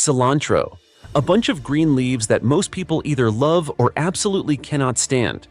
Cilantro, a bunch of green leaves that most people either love or absolutely cannot stand.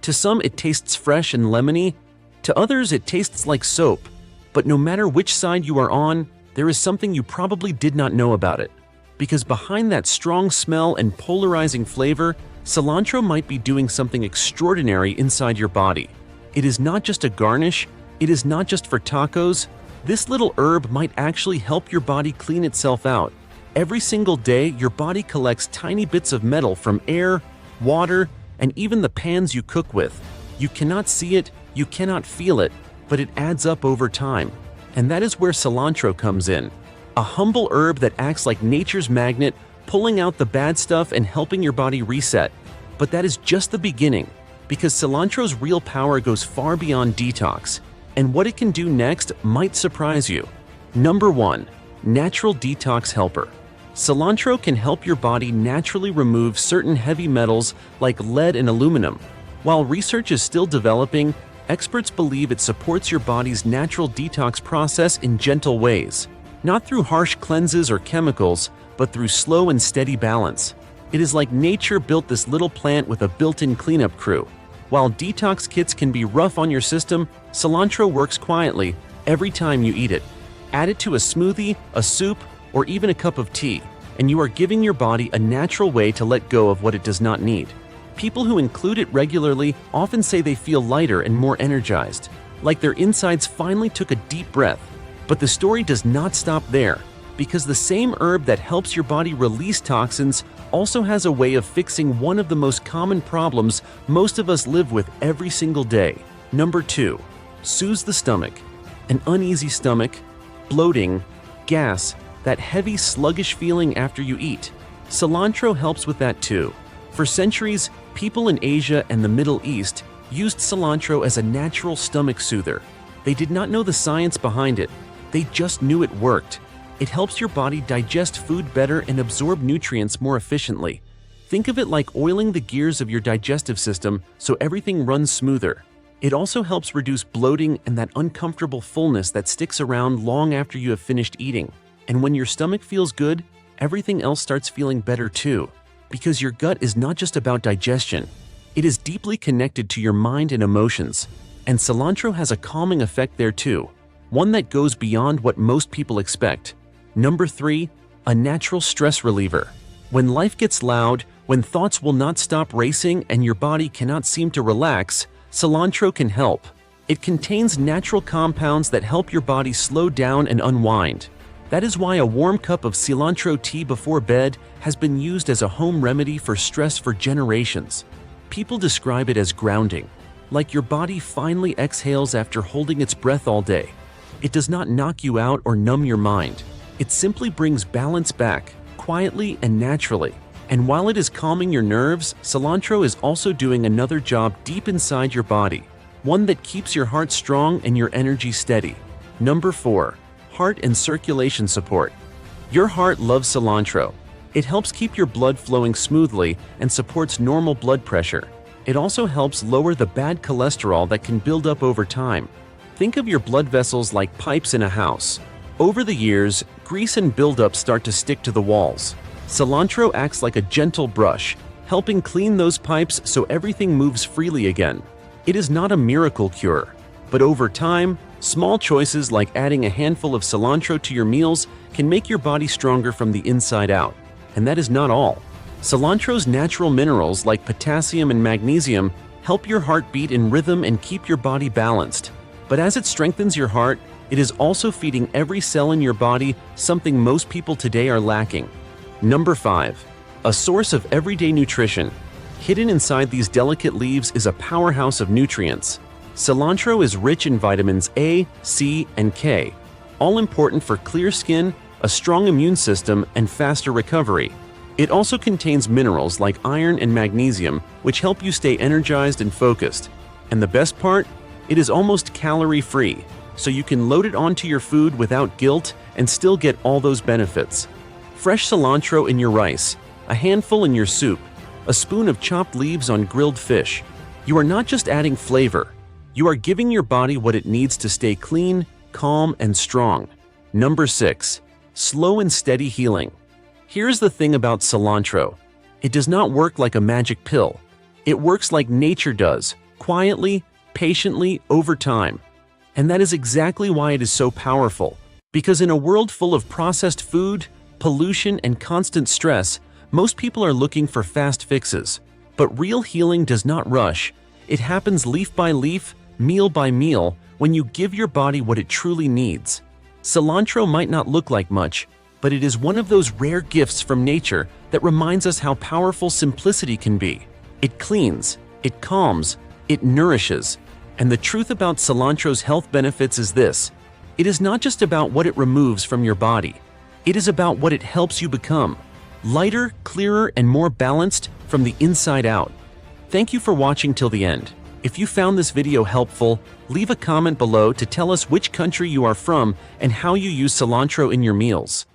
To some, it tastes fresh and lemony. To others, it tastes like soap. But no matter which side you are on, there is something you probably did not know about it. Because behind that strong smell and polarizing flavor, cilantro might be doing something extraordinary inside your body. It is not just a garnish, it is not just for tacos. This little herb might actually help your body clean itself out. Every single day, your body collects tiny bits of metal from air, water, and even the pans you cook with. You cannot see it, you cannot feel it, but it adds up over time. And that is where cilantro comes in. A humble herb that acts like nature's magnet, pulling out the bad stuff and helping your body reset. But that is just the beginning, because cilantro's real power goes far beyond detox. And what it can do next might surprise you. Number 1. Natural detox helper. Cilantro can help your body naturally remove certain heavy metals like lead and aluminum. While research is still developing, experts believe it supports your body's natural detox process in gentle ways. Not through harsh cleanses or chemicals, but through slow and steady balance. It is like nature built this little plant with a built-in cleanup crew. While detox kits can be rough on your system, cilantro works quietly every time you eat it. Add it to a smoothie, a soup, or even a cup of tea, and you are giving your body a natural way to let go of what it does not need. People who include it regularly often say they feel lighter and more energized, like their insides finally took a deep breath. But the story does not stop there, because the same herb that helps your body release toxins also has a way of fixing one of the most common problems most of us live with every single day. Number 2. Soothes the stomach. An uneasy stomach, bloating, gas, that heavy, sluggish feeling after you eat. Cilantro helps with that too. For centuries, people in Asia and the Middle East used cilantro as a natural stomach soother. They did not know the science behind it. They just knew it worked. It helps your body digest food better and absorb nutrients more efficiently. Think of it like oiling the gears of your digestive system so everything runs smoother. It also helps reduce bloating and that uncomfortable fullness that sticks around long after you have finished eating. And when your stomach feels good, everything else starts feeling better too. Because your gut is not just about digestion. It is deeply connected to your mind and emotions. And cilantro has a calming effect there too. One that goes beyond what most people expect. Number 3. A natural stress reliever. When life gets loud, when thoughts will not stop racing and your body cannot seem to relax, cilantro can help. It contains natural compounds that help your body slow down and unwind. That is why a warm cup of cilantro tea before bed has been used as a home remedy for stress for generations. People describe it as grounding, like your body finally exhales after holding its breath all day. It does not knock you out or numb your mind. It simply brings balance back, quietly and naturally. And while it is calming your nerves, cilantro is also doing another job deep inside your body, one that keeps your heart strong and your energy steady. Number 4. Heart and circulation support. Your heart loves cilantro. It helps keep your blood flowing smoothly and supports normal blood pressure. It also helps lower the bad cholesterol that can build up over time. Think of your blood vessels like pipes in a house. Over the years, grease and buildup start to stick to the walls. Cilantro acts like a gentle brush, helping clean those pipes so everything moves freely again. It is not a miracle cure, but over time, small choices like adding a handful of cilantro to your meals can make your body stronger from the inside out. And that is not all. Cilantro's natural minerals like potassium and magnesium help your heart beat in rhythm and keep your body balanced. But as it strengthens your heart, it is also feeding every cell in your body, something most people today are lacking. Number 5. A source of everyday nutrition. Hidden inside these delicate leaves is a powerhouse of nutrients. Cilantro is rich in vitamins A, C, and K, all important for clear skin, a strong immune system, and faster recovery. It also contains minerals like iron and magnesium, which help you stay energized and focused. And the best part? It is almost calorie-free, so you can load it onto your food without guilt and still get all those benefits. Fresh cilantro in your rice, a handful in your soup, a spoon of chopped leaves on grilled fish. You are not just adding flavor, you are giving your body what it needs to stay clean, calm, and strong. Number 6. Slow and steady healing. Here's the thing about cilantro. It does not work like a magic pill. It works like nature does, quietly, patiently, over time. And that is exactly why it is so powerful. Because in a world full of processed food, pollution, and constant stress, most people are looking for fast fixes. But real healing does not rush. It happens leaf by leaf, meal by meal, when you give your body what it truly needs. Cilantro might not look like much, but it is one of those rare gifts from nature that reminds us how powerful simplicity can be. It cleans, it calms, it nourishes. And the truth about cilantro's health benefits is this: it is not just about what it removes from your body. It is about what it helps you become: lighter, clearer, and more balanced from the inside out. Thank you for watching till the end. If you found this video helpful, leave a comment below to tell us which country you are from and how you use cilantro in your meals.